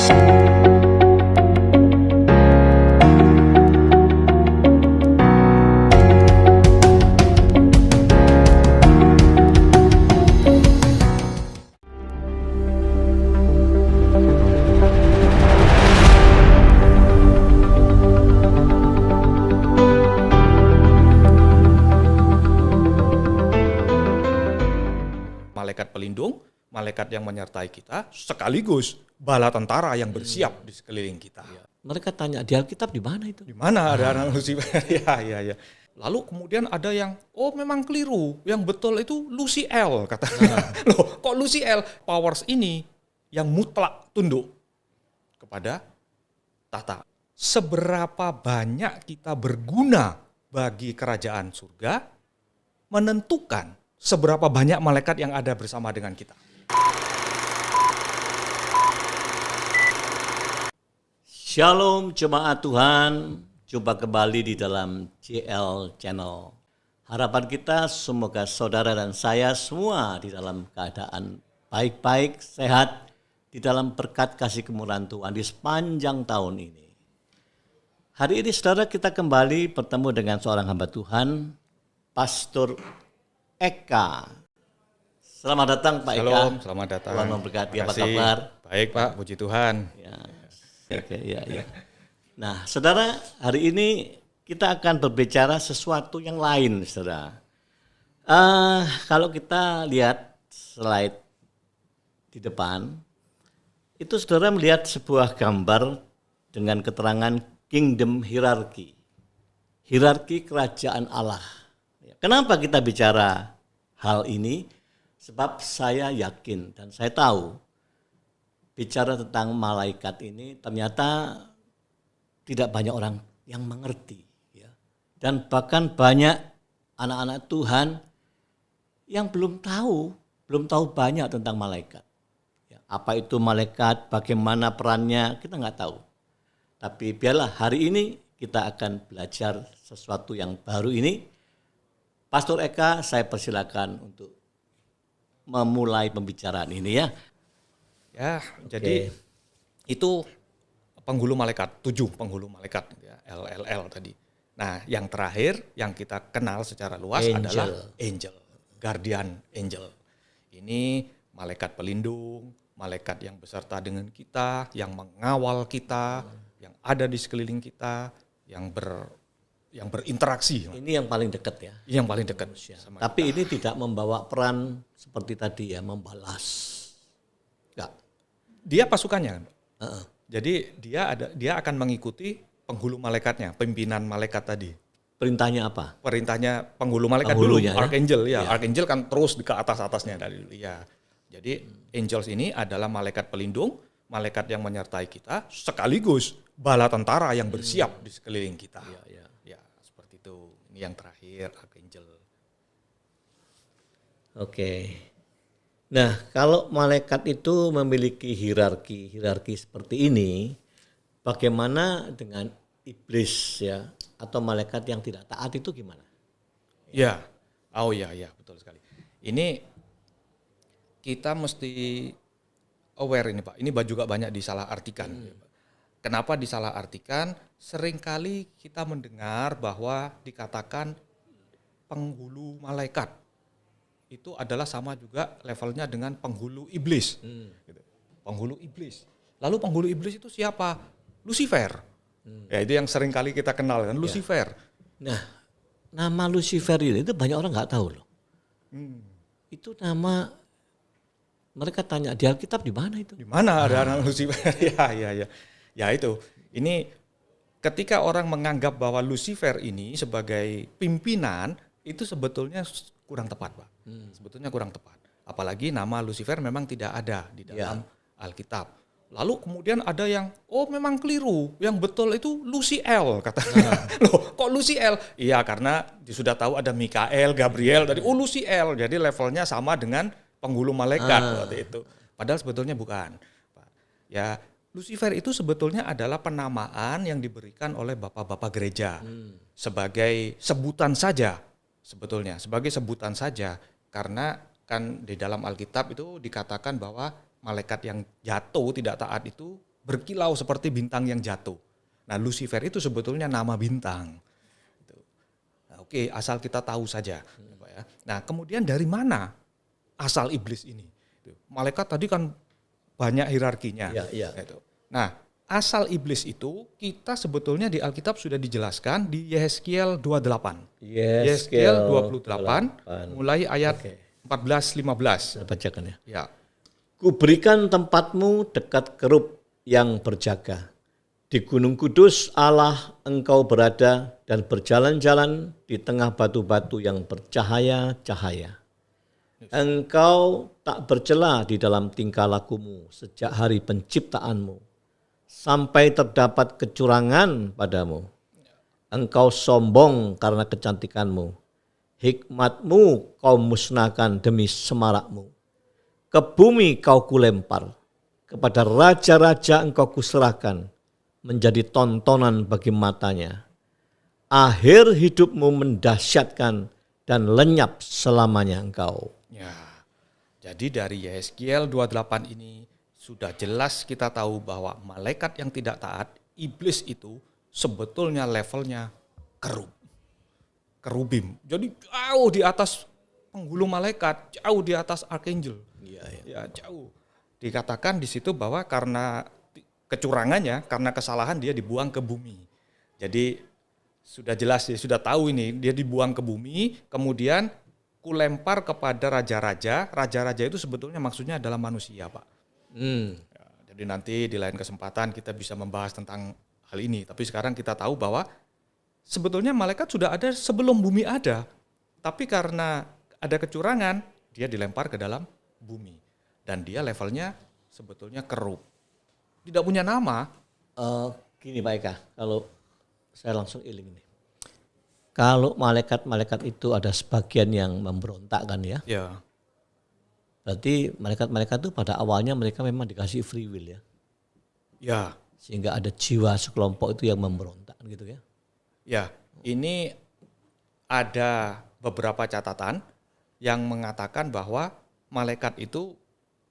Malaikat pelindung, malaikat yang menyertai kita, sekaligus bala tentara yang bersiap di sekeliling kita. Mereka tanya, di Alkitab di mana itu? Di mana ada anak Lucifer? Ya. Lalu kemudian ada yang, memang keliru. Yang betul itu Luciel, katanya. Loh, kok Luciel? Powers ini yang mutlak tunduk kepada tahta. Seberapa banyak kita berguna bagi kerajaan surga, menentukan seberapa banyak malaikat yang ada bersama dengan kita. Shalom jemaat Tuhan, jumpa kembali di dalam JL Channel. Harapan kita semoga saudara dan saya semua di dalam keadaan baik-baik, sehat, di dalam berkat kasih kemurahan Tuhan di sepanjang tahun ini. Hari ini saudara kita kembali bertemu dengan seorang hamba Tuhan, Pastor Eka. Selamat datang Pak Eka. Shalom, selamat datang. Tuhan memberkati, apa kabar? Baik Pak, puji Tuhan. Ya. Nah, saudara, hari ini kita akan berbicara sesuatu yang lain, saudara. Kalau kita lihat slide di depan, itu saudara melihat sebuah gambar dengan keterangan kingdom hierarchy. Hierarki kerajaan Allah. Kenapa kita bicara hal ini? Sebab saya yakin dan saya tahu bicara tentang malaikat ini ternyata tidak banyak orang yang mengerti. Ya. Dan bahkan banyak anak-anak Tuhan yang belum tahu banyak tentang malaikat. Ya, apa itu malaikat, bagaimana perannya, kita nggak tahu. Tapi biarlah hari ini kita akan belajar sesuatu yang baru ini. Pastor Eka, saya persilakan untuk memulai pembicaraan ini ya. Ya, jadi itu penghulu malaikat, 7 penghulu malaikat, ya, LLL tadi. Nah, yang terakhir yang kita kenal secara luas adalah angel, guardian angel. Ini malaikat pelindung, malaikat yang beserta dengan kita, yang mengawal kita, yang ada di sekeliling kita, yang berinteraksi. Ini yang paling dekat ya. Yang paling dekat. Tapi ini tidak membawa peran seperti tadi ya, membalas. Enggak. Dia pasukannya kan. Jadi dia akan mengikuti penghulu malaikatnya, pimpinan malaikat tadi. Perintahnya apa? Perintahnya penghulu malaikat dulu, archangel ya. Archangel kan terus ke atasnya dari dulu ya. Jadi angels ini adalah malaikat pelindung, malaikat yang menyertai kita, sekaligus bala tentara yang bersiap di sekeliling kita. Ya, seperti itu. Ini yang terakhir, archangel. Oke. Nah, kalau malaikat itu memiliki hierarki seperti ini, bagaimana dengan iblis ya, atau malaikat yang tidak taat itu gimana? Ya, betul sekali. Ini kita mesti aware ini Pak. Ini juga banyak disalahartikan. Kenapa disalahartikan? Seringkali kita mendengar bahwa dikatakan penghulu malaikat itu adalah sama juga levelnya dengan penghulu iblis. Gitu. Penghulu iblis. Lalu penghulu iblis itu siapa? Lucifer. Ya itu yang sering kali kita kenal kan, Lucifer. Nah, nama Lucifer ini itu banyak orang nggak tahu loh. Itu nama, mereka tanya di Alkitab di mana itu? Di mana ada anak Lucifer? Ya itu. Ini ketika orang menganggap bahwa Lucifer ini sebagai pimpinan itu sebetulnya kurang tepat, Pak. Sebetulnya kurang tepat. Apalagi nama Lucifer memang tidak ada di dalam Alkitab. Lalu kemudian ada yang, memang keliru. Yang betul itu Luciel, katanya. Loh, kok Luciel? Iya, karena sudah tahu ada Mikael, Gabriel, tadi Luciel. Jadi levelnya sama dengan penghulu malaikat waktu itu. Padahal sebetulnya bukan. Ya, Lucifer itu sebetulnya adalah penamaan yang diberikan oleh bapak-bapak gereja. Sebagai sebutan saja, sebetulnya. Sebagai sebutan saja. Karena kan di dalam Alkitab itu dikatakan bahwa malaikat yang jatuh tidak taat itu berkilau seperti bintang yang jatuh. Nah, Lucifer itu sebetulnya nama bintang. Nah, oke, asal kita tahu saja. Pak ya. Nah, kemudian dari mana asal iblis ini? Malaikat tadi kan banyak hierarkinya. Gitu. Nah, asal iblis itu kita sebetulnya di Alkitab sudah dijelaskan di Yehezkiel 28. Yehezkiel 28 mulai ayat 14-15. Saya bacakan ya. Ya. Kuberikan tempatmu dekat kerub yang berjaga. Di Gunung Kudus Allah engkau berada dan berjalan-jalan di tengah batu-batu yang bercahaya-cahaya. Engkau tak bercela di dalam tingkah lakumu sejak hari penciptaanmu, sampai terdapat kecurangan padamu. Engkau sombong karena kecantikanmu. Hikmatmu kau musnahkan demi semarakmu. Ke bumi kau kulempar, kepada raja-raja engkau kuserahkan, menjadi tontonan bagi matanya. Akhir hidupmu mendahsyatkan dan lenyap selamanya engkau. Ya. Jadi dari Yehezkiel 28 ini sudah jelas kita tahu bahwa malaikat yang tidak taat, iblis itu sebetulnya levelnya kerubim. Jadi jauh di atas penghulu malaikat, jauh di atas archangel. Ya, jauh. Dikatakan di situ bahwa karena kecurangannya, karena kesalahan dia dibuang ke bumi. Jadi sudah jelas ya, sudah tahu ini dia dibuang ke bumi, kemudian kulempar kepada raja-raja. Raja-raja itu sebetulnya maksudnya adalah manusia, Pak. Ya, jadi nanti di lain kesempatan kita bisa membahas tentang hal ini. Tapi sekarang kita tahu bahwa sebetulnya malaikat sudah ada sebelum bumi ada. Tapi karena ada kecurangan, dia dilempar ke dalam bumi. Dan dia levelnya sebetulnya kerub. Tidak punya nama. Gini Pak Eka, kalau saya langsung iling ini. Kalau malaikat-malaikat itu ada sebagian yang memberontak kan ya. Ya. Berarti malaikat-malaikat itu pada awalnya mereka memang dikasih free will ya. Ya. Sehingga ada jiwa sekelompok itu yang memberontak gitu ya. Ya, ini ada beberapa catatan yang mengatakan bahwa malaikat itu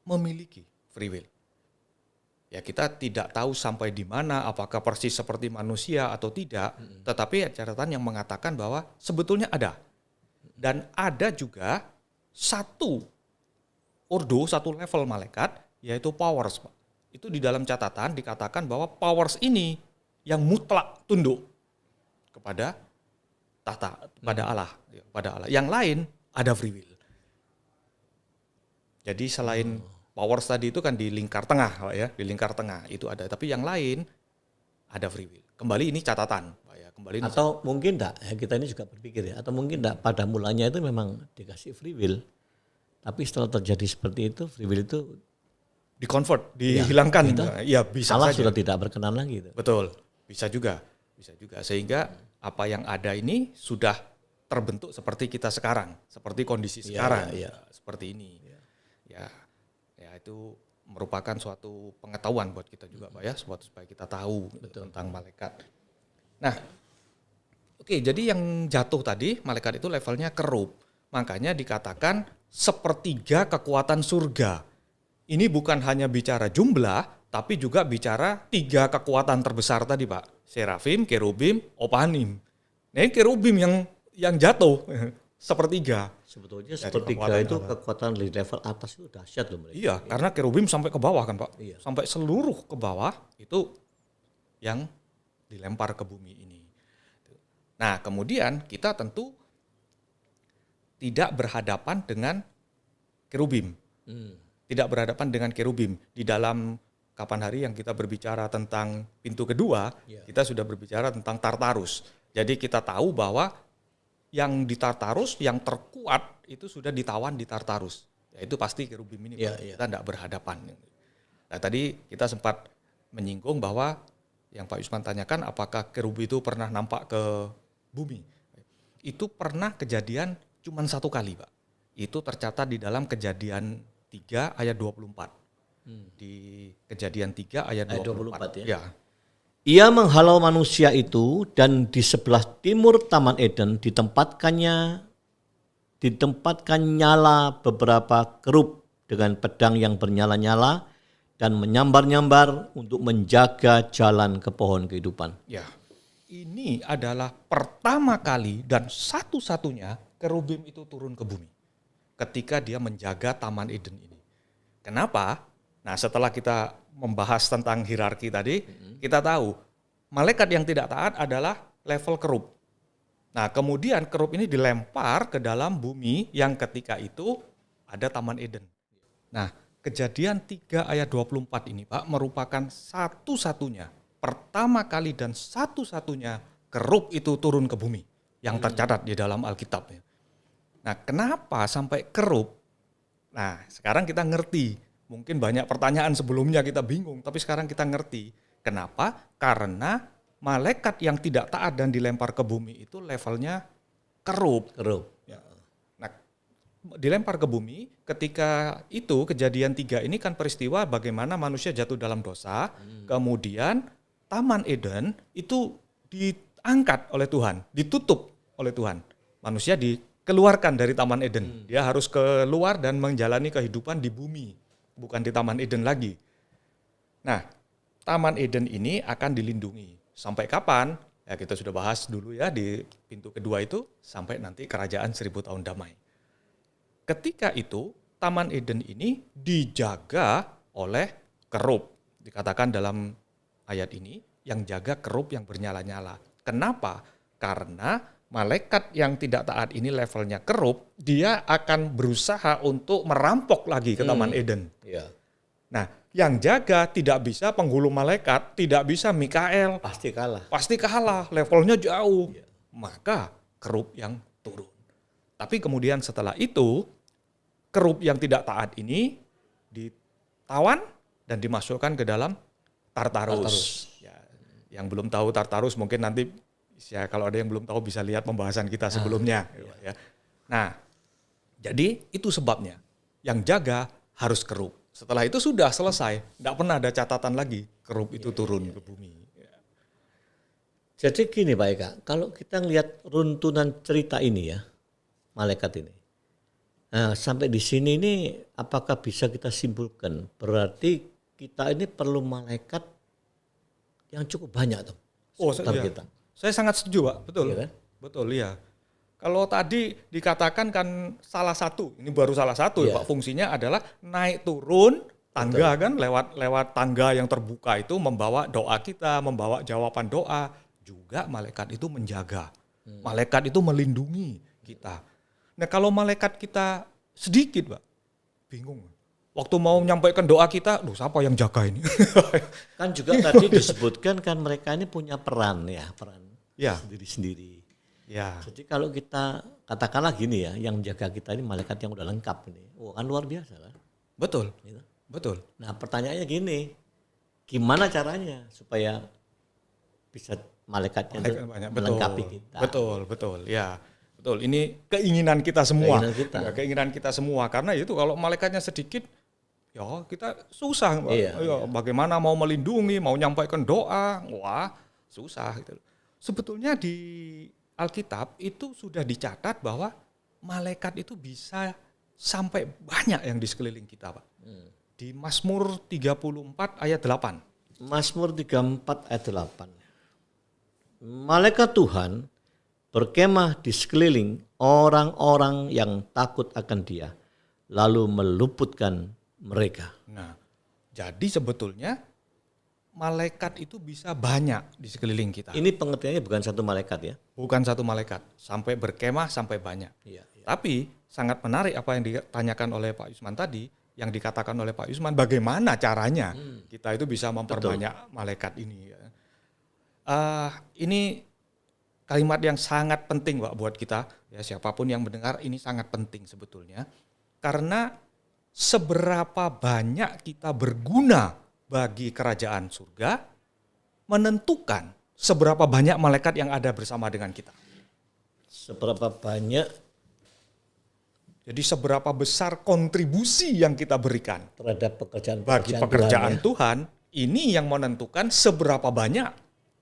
memiliki free will. Ya, kita tidak tahu sampai di mana, apakah persis seperti manusia atau tidak, tetapi catatan yang mengatakan bahwa sebetulnya ada. Dan ada juga satu level malaikat, yaitu powers. Itu di dalam catatan dikatakan bahwa powers ini yang mutlak tunduk kepada tahta, pada Allah. Yang lain ada free will. Jadi selain powers tadi itu kan di lingkar tengah, Pak ya, di lingkar tengah itu ada. Tapi yang lain ada free will. Kembali ini catatan, Pak ya. Kembali ini atau mungkin enggak, ya kita ini juga berpikir ya, atau mungkin enggak pada mulanya itu memang dikasih free will. Tapi setelah terjadi seperti itu, free will itu di-convert, dihilangkan. Ya, bisa Allah saja. sudah tidak berkenan lagi. Itu. Betul, bisa juga. Sehingga apa yang ada ini sudah terbentuk seperti kita sekarang, seperti kondisi sekarang, seperti ini. Ya itu merupakan suatu pengetahuan buat kita juga, Pak ya, supaya kita tahu tentang malaikat. Nah, oke, jadi yang jatuh tadi malaikat itu levelnya kerub, makanya dikatakan sepertiga kekuatan surga. Ini bukan hanya bicara jumlah, tapi juga bicara 3 kekuatan terbesar tadi, Pak. Serafim, kerubim, opanim. Nah, ini kerubim yang jatuh sepertiga. Sebetulnya sepertiga itu kekuatan di level atas itu dahsyat loh mereka. Iya, karena kerubim sampai ke bawah kan, Pak. Iya. Sampai seluruh ke bawah itu yang dilempar ke bumi ini. Nah, kemudian kita tentu tidak berhadapan dengan kerubim. Tidak berhadapan dengan kerubim. Di dalam kapan hari yang kita berbicara tentang pintu kedua, kita sudah berbicara tentang Tartarus. Jadi kita tahu bahwa yang di Tartarus, yang terkuat itu sudah ditawan di Tartarus. Ya, itu pasti kerubim ini, kita tidak berhadapan. Nah, tadi kita sempat menyinggung bahwa yang Pak Yusman tanyakan apakah kerubim itu pernah nampak ke bumi. Itu pernah kejadian cuma 1 kali, Pak. Itu tercatat di dalam Kejadian 3 ayat 24. Di Kejadian 3 ayat 24 ya. Ia menghalau manusia itu dan di sebelah timur Taman Eden ditempatkan nyala beberapa kerub dengan pedang yang bernyala-nyala dan menyambar-nyambar untuk menjaga jalan ke pohon kehidupan. Ya, ini adalah pertama kali dan satu-satunya kerubim itu turun ke bumi ketika dia menjaga Taman Eden ini. Kenapa? Nah, setelah kita membahas tentang hierarki tadi, kita tahu malaikat yang tidak taat adalah level kerub. Nah, kemudian kerub ini dilempar ke dalam bumi yang ketika itu ada Taman Eden. Nah, Kejadian 3 ayat 24 ini, Pak, merupakan satu-satunya, pertama kali dan satu-satunya kerub itu turun ke bumi yang tercatat di dalam Alkitab. Nah, kenapa sampai kerub? Nah, sekarang kita ngerti. Mungkin banyak pertanyaan sebelumnya kita bingung, tapi sekarang kita ngerti. Kenapa? Karena malaikat yang tidak taat dan dilempar ke bumi itu levelnya kerub. Ya. Nah, dilempar ke bumi, ketika itu Kejadian 3 ini kan peristiwa bagaimana manusia jatuh dalam dosa, kemudian Taman Eden itu diangkat oleh Tuhan, ditutup oleh Tuhan. Manusia dikeluarkan dari Taman Eden, dia harus keluar dan menjalani kehidupan di bumi, bukan di Taman Eden lagi. Nah, Taman Eden ini akan dilindungi. Sampai kapan? Ya kita sudah bahas dulu ya di pintu kedua itu, sampai nanti kerajaan 1000 tahun damai. Ketika itu, Taman Eden ini dijaga oleh kerub. Dikatakan dalam ayat ini, yang jaga kerub yang bernyala-nyala. Kenapa? Karena malaikat yang tidak taat ini levelnya kerub, dia akan berusaha untuk merampok lagi ke Taman Eden. Ya. Nah, yang jaga tidak bisa penghulu malaikat, tidak bisa Mikael. Pasti kalah. Pasti kalah, levelnya jauh. Maka kerub yang turun. Tapi kemudian setelah itu, kerub yang tidak taat ini ditawan dan dimasukkan ke dalam Tartarus. Ya, yang belum tahu Tartarus mungkin nanti ya kalau ada yang belum tahu bisa lihat pembahasan kita sebelumnya. Ya. Nah, jadi itu sebabnya yang jaga harus kerub. Setelah itu sudah selesai, tidak pernah ada catatan lagi kerub itu turun ke bumi. Ya. Jadi gini Pak Eka, kalau kita lihat runtunan cerita ini ya, malaikat ini. Nah, sampai di sini ini apakah bisa kita simpulkan berarti kita ini perlu malaikat yang cukup banyak tuh. Kita. Saya sangat setuju, Pak. Betul. Iya kan? Betul, ya. Kalau tadi dikatakan kan salah satu, ini baru salah satu ya, Pak, fungsinya adalah naik turun tangga. Betul. Kan lewat tangga yang terbuka itu membawa doa kita, membawa jawaban doa, juga malaikat itu menjaga. Malaikat itu melindungi kita. Nah, kalau malaikat kita sedikit, Pak, bingung. Waktu mau menyampaikan doa kita, siapa yang jaga ini? Kan juga tadi disebutkan kan mereka ini punya peran sendiri-sendiri. Ya. Jadi kalau kita katakanlah gini ya, yang jaga kita ini malaikat yang udah lengkap ini, kan luar biasa kan? Betul. Gitu. Betul. Nah pertanyaannya gini, gimana caranya supaya bisa malaikatnya itu melengkapi kita? Betul. Ya. Betul, ini keinginan kita semua. Keinginan kita semua, karena itu kalau malaikatnya sedikit, ya kita susah. Iya. Bagaimana mau melindungi, mau nyampaikan doa, susah. Gitu. Sebetulnya di Alkitab itu sudah dicatat bahwa malaikat itu bisa sampai banyak yang di sekeliling kita, Pak. Di Mazmur 34 ayat 8. Mazmur 34 ayat 8. Malaikat Tuhan berkemah di sekeliling orang-orang yang takut akan Dia, lalu meluputkan mereka. Nah, jadi sebetulnya malaikat itu bisa banyak di sekeliling kita. Ini pengertiannya bukan satu malaikat ya? Bukan satu malaikat, sampai berkemah sampai banyak. Iya. Tapi sangat menarik apa yang ditanyakan oleh Pak Yusman tadi, yang dikatakan oleh Pak Yusman, bagaimana caranya kita itu bisa memperbanyak malaikat ini. Ini kalimat yang sangat penting, Pak, buat kita. Ya, siapapun yang mendengar ini sangat penting sebetulnya. Karena seberapa banyak kita berguna bagi kerajaan surga menentukan seberapa banyak malaikat yang ada bersama dengan kita. Seberapa banyak, jadi seberapa besar kontribusi yang kita berikan terhadap pekerjaan Tuhan, ini yang menentukan seberapa banyak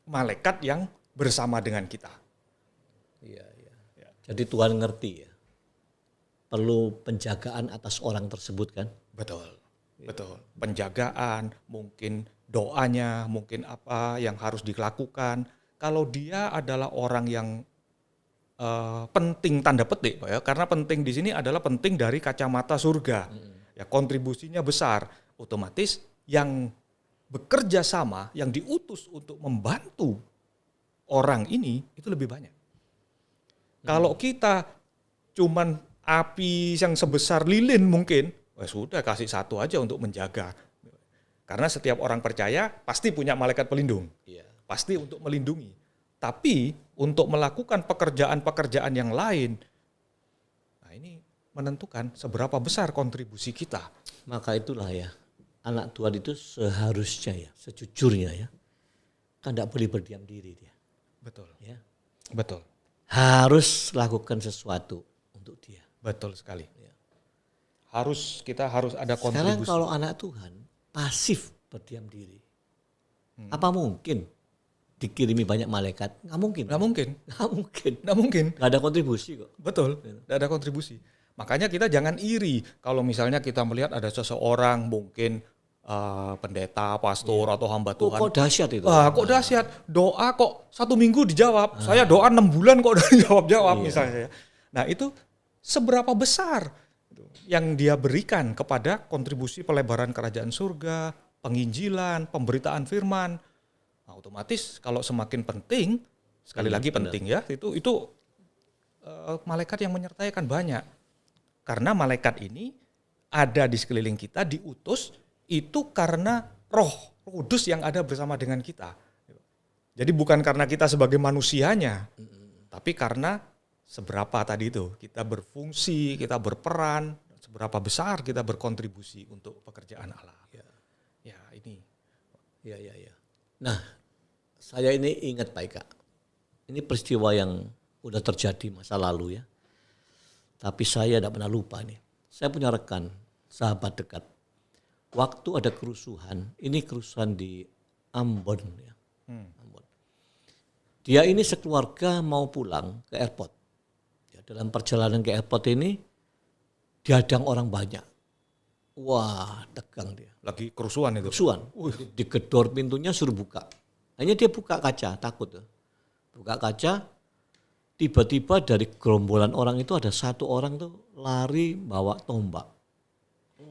malaikat yang bersama dengan kita. Iya. Jadi Tuhan ngerti ya, perlu penjagaan atas orang tersebut kan? Betul. Betul. Penjagaan, mungkin doanya, mungkin apa yang harus dilakukan. Kalau dia adalah orang yang penting tanda petik, Pak ya, karena penting di sini adalah penting dari kacamata surga. Ya, kontribusinya besar. Otomatis yang bekerja sama, yang diutus untuk membantu orang ini itu lebih banyak. Kalau kita cuman api yang sebesar lilin mungkin, sudah kasih satu aja untuk menjaga. Karena setiap orang percaya pasti punya malaikat pelindung. Pasti untuk melindungi. Tapi untuk melakukan pekerjaan-pekerjaan yang lain, nah ini menentukan seberapa besar kontribusi kita. Maka itulah ya, anak Tuhan itu seharusnya ya, sejujurnya ya, kan tidak boleh berdiam diri dia. Betul. Ya. Betul. Harus lakukan sesuatu untuk dia. Betul sekali. Ya. Kita harus ada kontribusi. Sekarang kalau anak Tuhan pasif berdiam diri, apa mungkin dikirimi banyak malaikat? Nggak mungkin. Nggak mungkin. Nggak mungkin. Nggak mungkin. Nggak ada kontribusi kok. Betul. Nggak ada kontribusi. Makanya kita jangan iri kalau misalnya kita melihat ada seseorang mungkin pendeta, pastor atau hamba Tuhan. Kok dahsyat itu? Kok dahsyat. Doa kok 1 minggu dijawab. Saya doa 6 bulan kok udah dijawab misalnya. Nah itu seberapa besar yang dia berikan kepada kontribusi pelebaran kerajaan surga, penginjilan, pemberitaan firman. Nah, otomatis kalau semakin penting, sekali lagi penting ya, itu malaikat yang menyertai kan banyak. Karena malaikat ini ada di sekeliling kita, diutus itu karena Roh Kudus yang ada bersama dengan kita. Jadi bukan karena kita sebagai manusianya, tapi karena seberapa tadi itu kita berfungsi, kita berperan, seberapa besar kita berkontribusi untuk pekerjaan Allah. Ya ini. Ya. Nah, saya ini ingat Pak Ika, ini peristiwa yang udah terjadi masa lalu ya. Tapi saya tidak pernah lupa nih. Saya punya rekan, sahabat dekat. Waktu ada kerusuhan, ini kerusuhan di Ambon ya. Ambon. Dia ini sekeluarga mau pulang ke airport. Ya, dalam perjalanan ke airport ini dihadang orang banyak. Wah, tegang dia. Lagi kerusuhan itu. Kerusuhan. Digedor pintunya suruh buka. Hanya dia buka kaca, takut tuh. Buka kaca, tiba-tiba dari gerombolan orang itu ada satu orang tuh lari bawa tombak.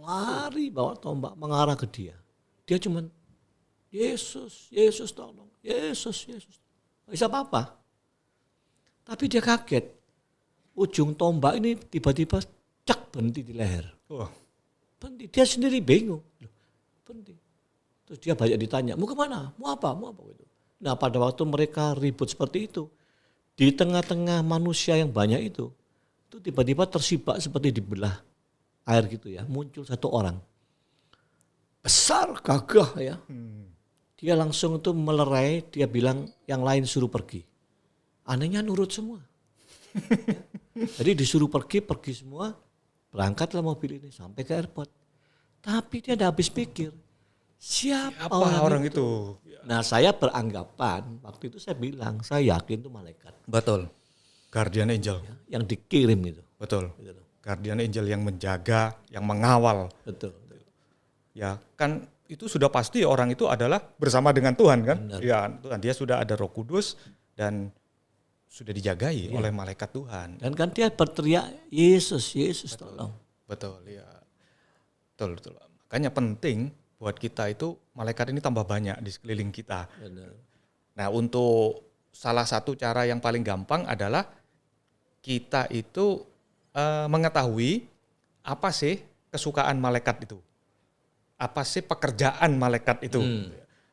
Lari bawa tombak mengarah ke dia. Dia cuman, Yesus tolong, Yesus. Gak bisa apa-apa. Tapi dia kaget. Ujung tombak ini tiba-tiba cek berhenti di leher. Berhenti. Dia sendiri bingung. Berhenti. Terus dia banyak ditanya, mau kemana? Mau apa? Gitu. Nah pada waktu mereka ribut seperti itu, di tengah-tengah manusia yang banyak itu tiba-tiba tersibak seperti dibelah air gitu ya. Muncul satu orang. Besar, gagah ya. Dia langsung itu melerai, dia bilang yang lain suruh pergi. Anehnya nurut semua. Jadi disuruh pergi semua. Berangkatlah mobil ini sampai ke airport. Tapi dia tidak habis pikir. Siapa orang itu? Nah saya beranggapan, waktu itu saya bilang, saya yakin itu malaikat. Betul. Guardian angel. Yang dikirim itu. Betul. Guardian angel yang menjaga, yang mengawal. Betul. Ya kan itu sudah pasti orang itu adalah bersama dengan Tuhan kan. Benar. Ya Tuhan, dia sudah ada Roh Kudus dan sudah dijagai oleh malaikat Tuhan. Dan kan dia berteriak, Yesus tolong. Betul, ya. Betul. Makanya penting buat kita itu malaikat ini tambah banyak di sekeliling kita. Benar. Nah untuk salah satu cara yang paling gampang adalah kita itu mengetahui apa sih kesukaan malaikat itu. Apa sih pekerjaan malaikat itu.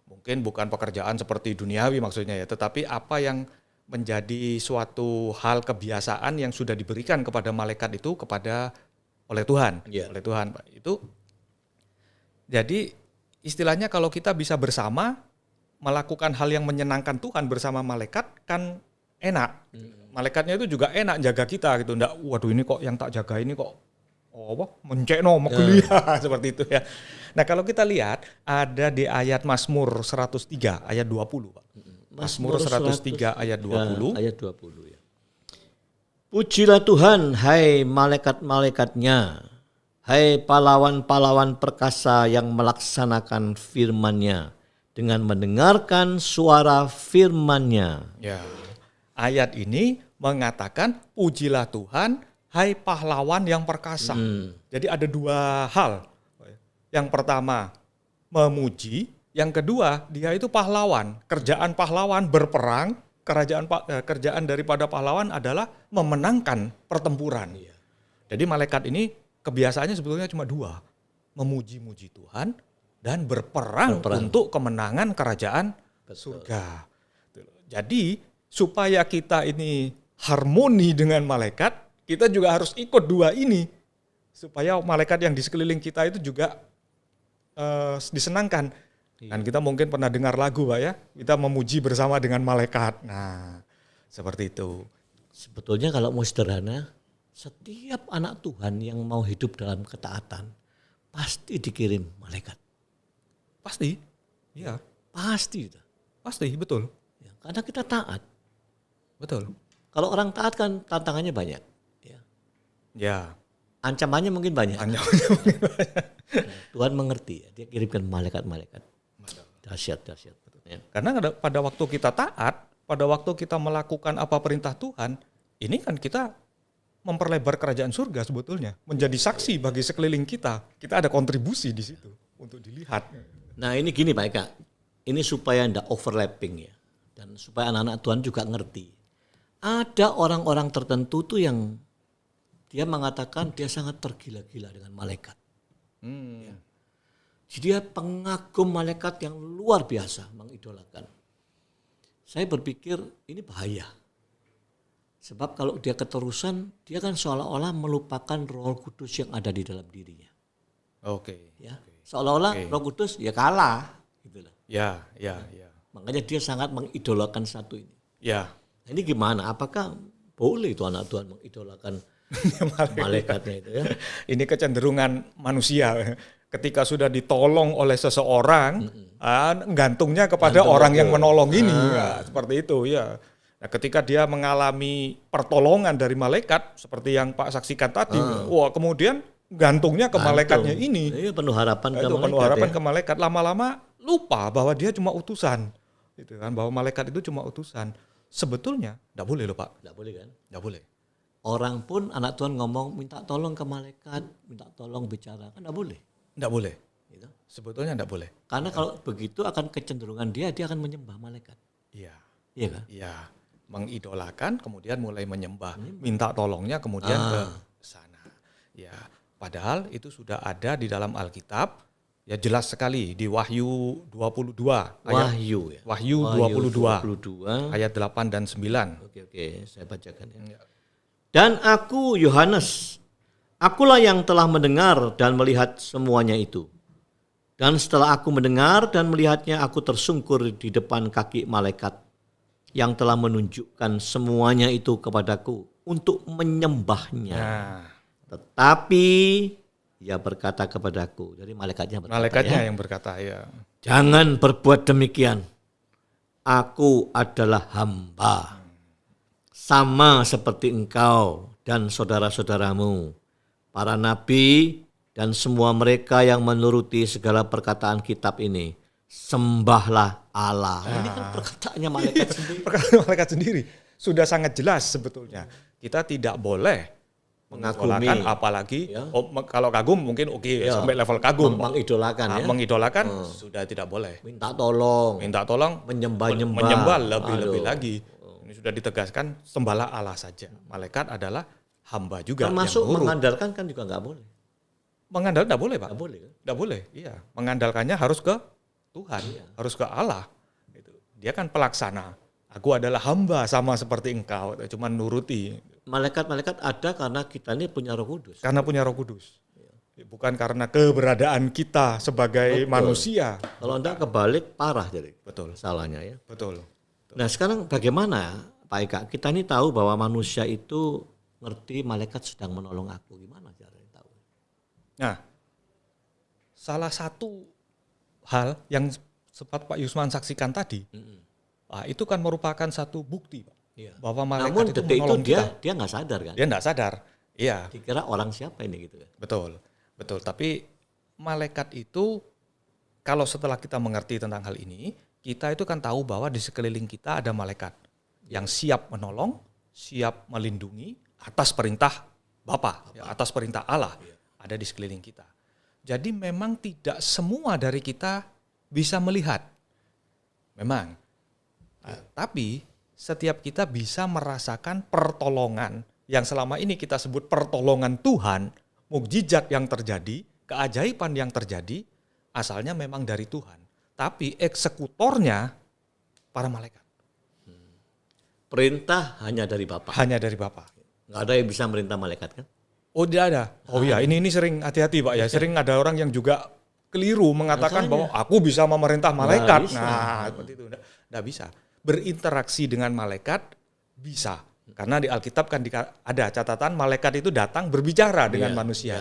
Mungkin bukan pekerjaan seperti duniawi maksudnya ya, tetapi apa yang menjadi suatu hal kebiasaan yang sudah diberikan kepada malaikat itu oleh Tuhan. Oleh Tuhan, Pak. Itu jadi istilahnya kalau kita bisa bersama melakukan hal yang menyenangkan Tuhan bersama malaikat kan enak. Malaikatnya itu juga enak jaga kita gitu. Nggak, waduh ini kok yang tak jaga ini kok mencekno megelia seperti itu ya. Nah, kalau kita lihat ada di ayat Mazmur 103 ayat 20, Pak. Mazmur 103 ayat 20. Ayat 20 ya. Pujilah Tuhan, hai malaikat-malaikatnya Hai pahlawan-pahlawan perkasa yang melaksanakan firman-Nya dengan mendengarkan suara firman-Nya. Ya. Ayat ini mengatakan pujilah Tuhan, hai pahlawan yang perkasa. Jadi ada dua hal. Yang pertama memuji, yang kedua dia itu pahlawan. Kerjaan pahlawan berperang, kerjaan daripada pahlawan adalah memenangkan pertempuran. Jadi malaikat ini kebiasaannya sebetulnya cuma dua, memuji-muji Tuhan dan berperang untuk kemenangan kerajaan surga. Jadi supaya kita ini harmoni dengan malaikat, kita juga harus ikut dua ini supaya malaikat yang di sekeliling kita itu juga disenangkan. Dan kita mungkin pernah dengar lagu, Pak ya, kita memuji bersama dengan malaikat. Nah, seperti itu. Sebetulnya kalau mau sederhana, setiap anak Tuhan yang mau hidup dalam ketaatan pasti dikirim malaikat. Pasti, iya. Pasti itu. Pasti, betul. Ya, karena kita taat. Betul. Kalau orang taat kan tantangannya banyak. Ya. Ancamannya mungkin banyak. Tuhan mengerti, dia kirimkan malaikat-malaikat. Dahsyat. Ya. Karena pada waktu kita taat, pada waktu kita melakukan apa perintah Tuhan, ini kan kita memperlebar kerajaan surga sebetulnya, menjadi saksi bagi sekeliling kita. Kita ada kontribusi di situ untuk dilihat. Nah ini gini Pak Eka, ini supaya tidak overlapping ya, dan supaya anak-anak Tuhan juga ngerti. Ada orang-orang tertentu tuh yang dia mengatakan dia sangat tergila-gila dengan malaikat. Ya. Jadi dia pengagum malaikat yang luar biasa, mengidolakan. Saya berpikir ini bahaya. Sebab kalau dia keterusan, dia kan seolah-olah melupakan Roh Kudus yang ada di dalam dirinya. Oke. Ya, seolah-olah Roh Kudus ya kalah, gitulah. Ya. Makanya dia sangat mengidolakan satu ini. Ya. Nah, ini gimana? Apakah boleh itu anak Tuhan mengidolakan malaikatnya itu ya? Ini kecenderungan manusia. Ketika sudah ditolong oleh seseorang, gantungnya kepada orang yang menolong ini. Ya, seperti itu ya. Nah, ketika dia mengalami pertolongan dari malaikat, seperti yang Pak saksikan tadi, wah kemudian gantungnya ke malaikatnya ini. Iya, penuh harapan ke malaikat. Penuh harapan ke malaikat. Lama-lama lupa bahwa dia cuma utusan, gitu kan? Bahwa malaikat itu cuma utusan. Sebetulnya tidak boleh loh Pak. Tidak boleh kan? Tidak boleh. Orang pun anak Tuhan ngomong minta tolong ke malaikat, minta tolong bicara, kan tidak boleh. Tidak boleh. Gitu. Sebetulnya tidak boleh. Karena kalau begitu akan kecenderungan dia akan menyembah malaikat. Iya. Iya kan? Iya. Mengidolakan, kemudian mulai menyembah. Minta tolongnya kemudian ke sana. Ya. Padahal itu sudah ada di dalam Alkitab. Ya jelas sekali di Wahyu 22. Wahyu ya. Wahyu 22. Ayat 8 dan 9. Oke, saya bacakan ya. Dan aku Yohanes, akulah yang telah mendengar dan melihat semuanya itu. Dan setelah aku mendengar dan melihatnya, aku tersungkur di depan kaki malaikat yang telah menunjukkan semuanya itu kepadaku untuk menyembahnya. Nah. Tetapi ia berkata kepadaku, jadi malaikatnya yang berkata ya. Jangan berbuat demikian. Aku adalah hamba. Sama seperti engkau dan saudara-saudaramu, para nabi dan semua mereka yang menuruti segala perkataan kitab ini. Sembahlah Allah. Ini kan perkataannya malaikat sendiri. Perkataan malaikat sendiri. Sudah sangat jelas sebetulnya. Kita tidak boleh mengagumi, apalagi ya. Kalau kagum mungkin ya. Sampai level kagum. Mengidolakan ya. Mengidolakan sudah tidak boleh. Minta tolong. Menyembah lebih-lebih lagi. Ini sudah ditegaskan, sembahlah Allah saja. Malaikat adalah hamba juga. Termasuk mengandalkan kan juga nggak boleh. Mengandalkan tidak boleh Pak. Nggak boleh kan? Tidak boleh, iya. Mengandalkannya harus ke Tuhan, harus ke Allah. Dia kan pelaksana. Aku adalah hamba sama seperti engkau, cuma nuruti. Malaikat-malaikat ada karena kita ini punya Roh Kudus. Karena punya Roh Kudus. Bukan karena keberadaan kita sebagai manusia. Kalau enggak kebalik parah jadi. Betul. Salahnya ya. Betul. Nah sekarang bagaimana Pak Eka? Kita ini tahu bahwa manusia itu ngerti malaikat sedang menolong aku. Gimana caranya tahu? Nah, salah satu hal yang sempat Pak Yusman saksikan tadi, itu kan merupakan satu bukti Pak. Iya. Bahwa malaikat namun itu menolong dia kita. Dia nggak sadar kan? Dia nggak sadar. Iya. Dikira orang siapa ini gitu kan? Betul. Betul, tapi malaikat itu kalau setelah kita mengerti tentang hal ini, kita itu kan tahu bahwa di sekeliling kita ada malaikat yang siap menolong, siap melindungi atas perintah Bapa, ya, atas perintah Allah ada di sekeliling kita. Jadi memang tidak semua dari kita bisa melihat. Memang. Tapi setiap kita bisa merasakan pertolongan yang selama ini kita sebut pertolongan Tuhan, mukjizat yang terjadi, keajaiban yang terjadi, asalnya memang dari Tuhan. Tapi eksekutornya para malaikat. Perintah hanya dari Bapa. Hanya dari Bapa. Nggak ada yang bisa merintah malaikat kan? Oh tidak ada. Oh iya, ini sering hati-hati Pak ya. Sering ada orang yang juga keliru mengatakan bahwa aku bisa memerintah malaikat. Nah, seperti itu. Tidak bisa. Berinteraksi dengan malaikat bisa. Karena di Alkitab kan ada catatan malaikat itu datang berbicara dengan manusia.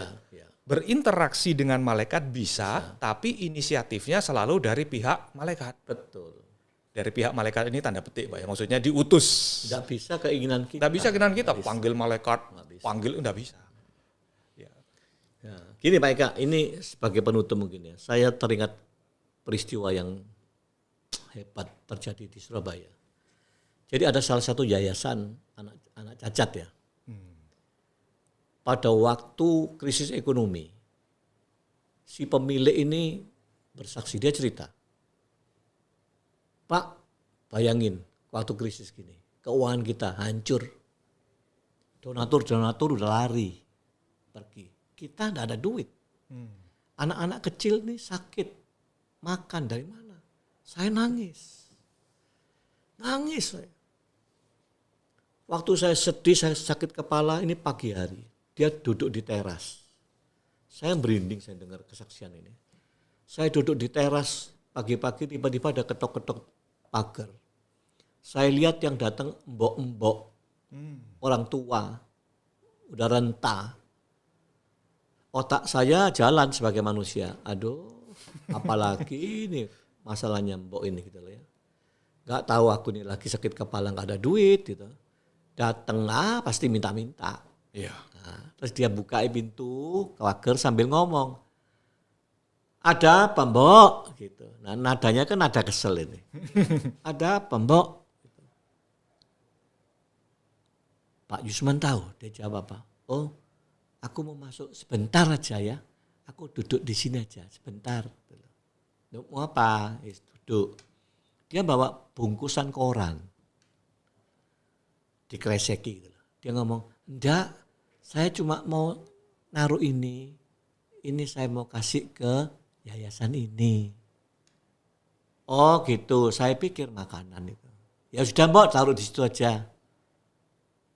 Berinteraksi dengan malaikat bisa, tapi inisiatifnya selalu dari pihak malaikat. Betul. Dari pihak malaikat ini tanda petik Pak ya. Maksudnya diutus. Tidak bisa keinginan kita. Tidak bisa keinginan kita. Panggil malaikat, panggil tidak bisa. Ya. Gini Pak Eka, ini sebagai penutup mungkin ya. Saya teringat peristiwa yang hebat terjadi di Surabaya. Jadi ada salah satu yayasan anak cacat ya. Pada waktu krisis ekonomi, si pemilik ini bersaksi, dia cerita, Pak, bayangin waktu krisis gini, keuangan kita hancur, donatur udah lari, pergi. Kita tidak ada duit. Anak-anak kecil nih sakit. Makan dari mana? Saya nangis. Nangis saya. Waktu saya sedih, saya sakit kepala, ini pagi hari. Dia duduk di teras. Saya merinding saya dengar kesaksian ini. Saya duduk di teras, pagi-pagi tiba-tiba ada ketok-ketok pagar. Saya lihat yang datang mbok-mbok, orang tua, udah renta. Otak saya jalan sebagai manusia. Aduh, apalagi ini masalahnya mbok ini gitu loh ya. Gak tahu aku nih lagi sakit kepala, gak ada duit gitu. Dateng pasti minta-minta. Iya. Nah, terus dia buka pintu pagar sambil ngomong. Ada apa mbok? Gitu. Nah nadanya kan nada kesel ini. Ada apa mbok? Gitu. Pak Yusman tahu, dia jawab apa? Oh, aku mau masuk sebentar aja ya. Aku duduk di sini aja sebentar. Mau apa? Duduk. Dia bawa bungkusan koran. Dikreseki gitu. Dia ngomong, enggak, saya cuma mau naruh ini. Ini saya mau kasih ke yayasan ini. Oh gitu, saya pikir makanan itu. Ya sudah mbok, taruh di situ aja.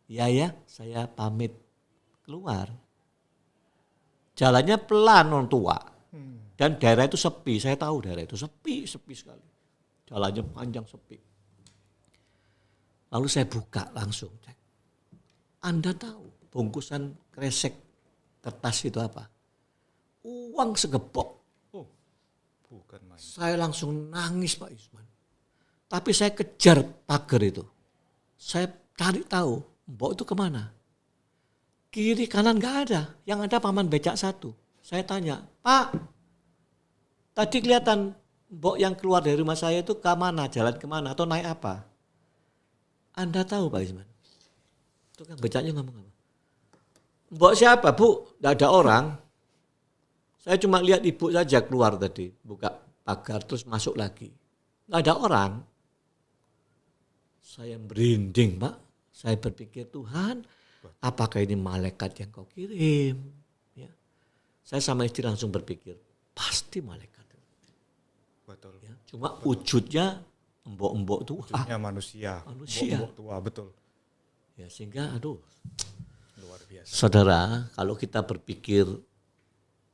Ya, saya pamit keluar. Jalannya pelan orang tua. Dan daerah itu sepi, saya tahu daerah itu sepi sekali. Jalannya panjang sepi. Lalu saya buka langsung. Anda tahu bungkusan kresek kertas itu apa? Uang segepok. Oh, bukan main. Saya langsung nangis Pak Yusman. Tapi saya kejar pagar itu. Saya cari tahu, mbok itu kemana? Kiri kanan gak ada, yang ada paman becak satu. Saya tanya, Pak, tadi kelihatan mbok yang keluar dari rumah saya itu ke mana, jalan kemana, atau naik apa? Anda tahu Pak Isman? Tukang becaknya ngomong apa? Mbok siapa Bu? Gak ada orang. Saya cuma lihat ibu saja keluar tadi, buka pagar terus masuk lagi. Gak ada orang. Saya merinding Pak. Saya berpikir Tuhan, apakah ini malaikat yang kau kirim? Ya. Saya sama istri langsung berpikir, pasti malaikat. Betul. Ya, cuma wujudnya embok-embok tua. Wujudnya manusia. Embok tua, betul. Ya sehingga Luar biasa. Saudara, kalau kita berpikir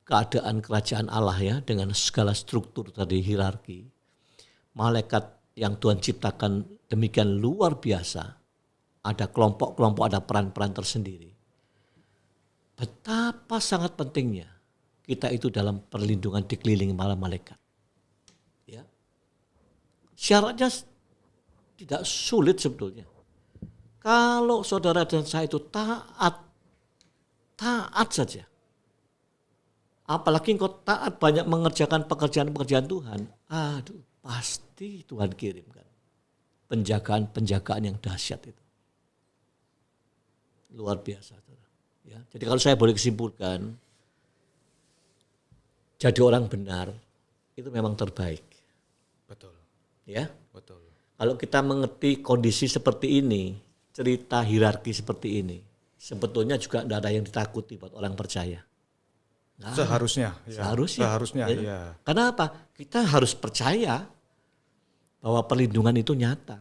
keadaan kerajaan Allah ya dengan segala struktur tadi hierarki, malaikat yang Tuhan ciptakan demikian luar biasa. Ada kelompok-kelompok, ada peran-peran tersendiri. Betapa sangat pentingnya kita itu dalam perlindungan dikelilingi malah malaikat. Ya. Syaratnya tidak sulit sebetulnya. Kalau saudara dan saya itu taat saja. apalagi engkau taat banyak mengerjakan pekerjaan-pekerjaan Tuhan, aduh pasti Tuhan kirimkan penjagaan-penjagaan yang dahsyat itu. Luar biasa. Ya, jadi kalau saya boleh kesimpulkan, jadi orang benar itu memang terbaik. Betul. Ya. Betul. Kalau kita mengerti kondisi seperti ini, cerita hierarki seperti ini, sebetulnya juga tidak ada yang ditakuti buat orang percaya. Nah, Seharusnya. Seharusnya. Ya. Ya. Karena apa? Kita harus percaya bahwa perlindungan itu nyata.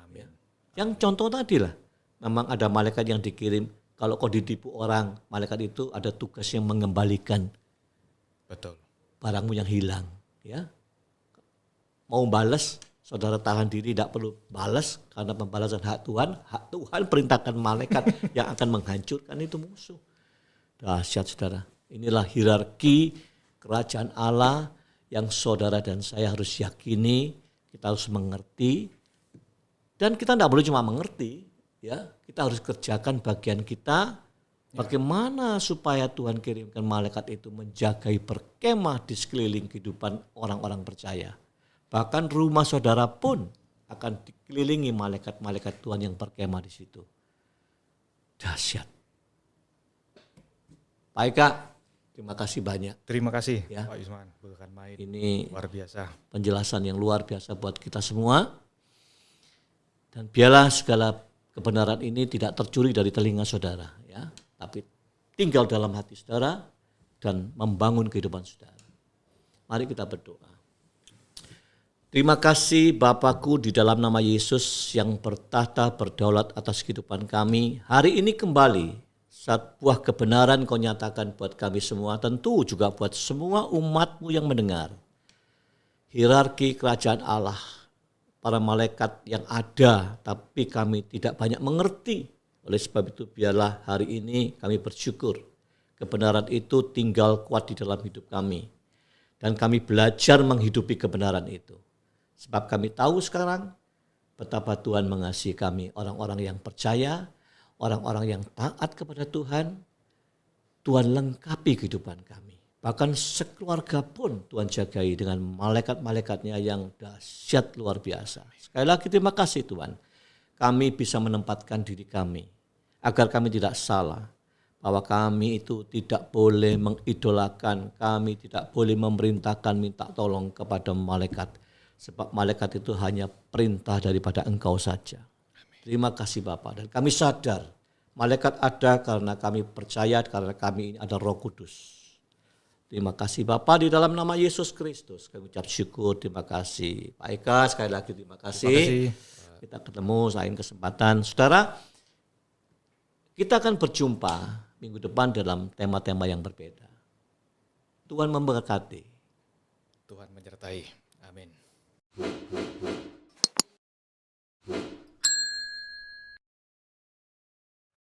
Amin. Yang contoh tadi lah, memang ada malaikat yang dikirim. Kalau kau ditipu orang, malaikat itu ada tugas yang mengembalikan Betul. barangmu yang hilang. Ya, mau balas, saudara tahan diri, tidak perlu balas karena pembalasan hak Tuhan. Hak Tuhan perintahkan malaikat yang akan menghancurkan itu musuh. Dahsyat saudara. Inilah hierarki kerajaan Allah yang saudara dan saya harus yakini, kita harus mengerti, dan kita tidak boleh cuma mengerti, ya, kita harus kerjakan bagian kita. Bagaimana supaya Tuhan kirimkan malaikat itu menjagai berkemah di sekeliling kehidupan orang-orang percaya. Bahkan rumah saudara pun akan dikelilingi malaikat-malaikat Tuhan yang berkemah di situ. Dahsyat. Pak Eka, terima kasih banyak. Terima kasih Ya. Pak Yusman. Bukan main. Ini Luar biasa. penjelasan yang luar biasa buat kita semua. Dan biarlah segala kebenaran ini tidak tercuri dari telinga saudara, ya, tapi tinggal dalam hati saudara dan membangun kehidupan saudara. Mari kita berdoa. Terima kasih Bapakku di dalam nama Yesus yang bertahta berdaulat atas kehidupan kami. Hari ini kembali saat buah kebenaran kau nyatakan buat kami semua, tentu juga buat semua umat-Mu yang mendengar. Hierarki kerajaan Allah, para malaikat yang ada tapi kami tidak banyak mengerti. Oleh sebab itu biarlah hari ini kami bersyukur kebenaran itu tinggal kuat di dalam hidup kami. Dan kami belajar menghidupi kebenaran itu. Sebab kami tahu sekarang betapa Tuhan mengasihi kami, orang-orang yang percaya, orang-orang yang taat kepada Tuhan. Tuhan lengkapi kehidupan kami. Bahkan sekeluarga pun Tuhan jagai dengan malaikat-malaikatnya yang dahsyat luar biasa. Sekali lagi terima kasih Tuhan. Kami bisa menempatkan diri kami agar kami tidak salah. Bahwa kami itu tidak boleh mengidolakan, kami tidak boleh memerintahkan minta tolong kepada malaikat. Sebab malaikat itu hanya perintah daripada Engkau saja. Terima kasih Bapa. Dan kami sadar malaikat ada karena kami percaya, karena kami ini ada Roh Kudus. Terima kasih Bapa di dalam nama Yesus Kristus. Kami ucap syukur, terima kasih. Pak Eka sekali lagi terima kasih. Terima kasih. Kita ketemu lain kesempatan. Saudara, kita akan berjumpa minggu depan dalam tema-tema yang berbeda. Tuhan memberkati. Tuhan menyertai. Amin.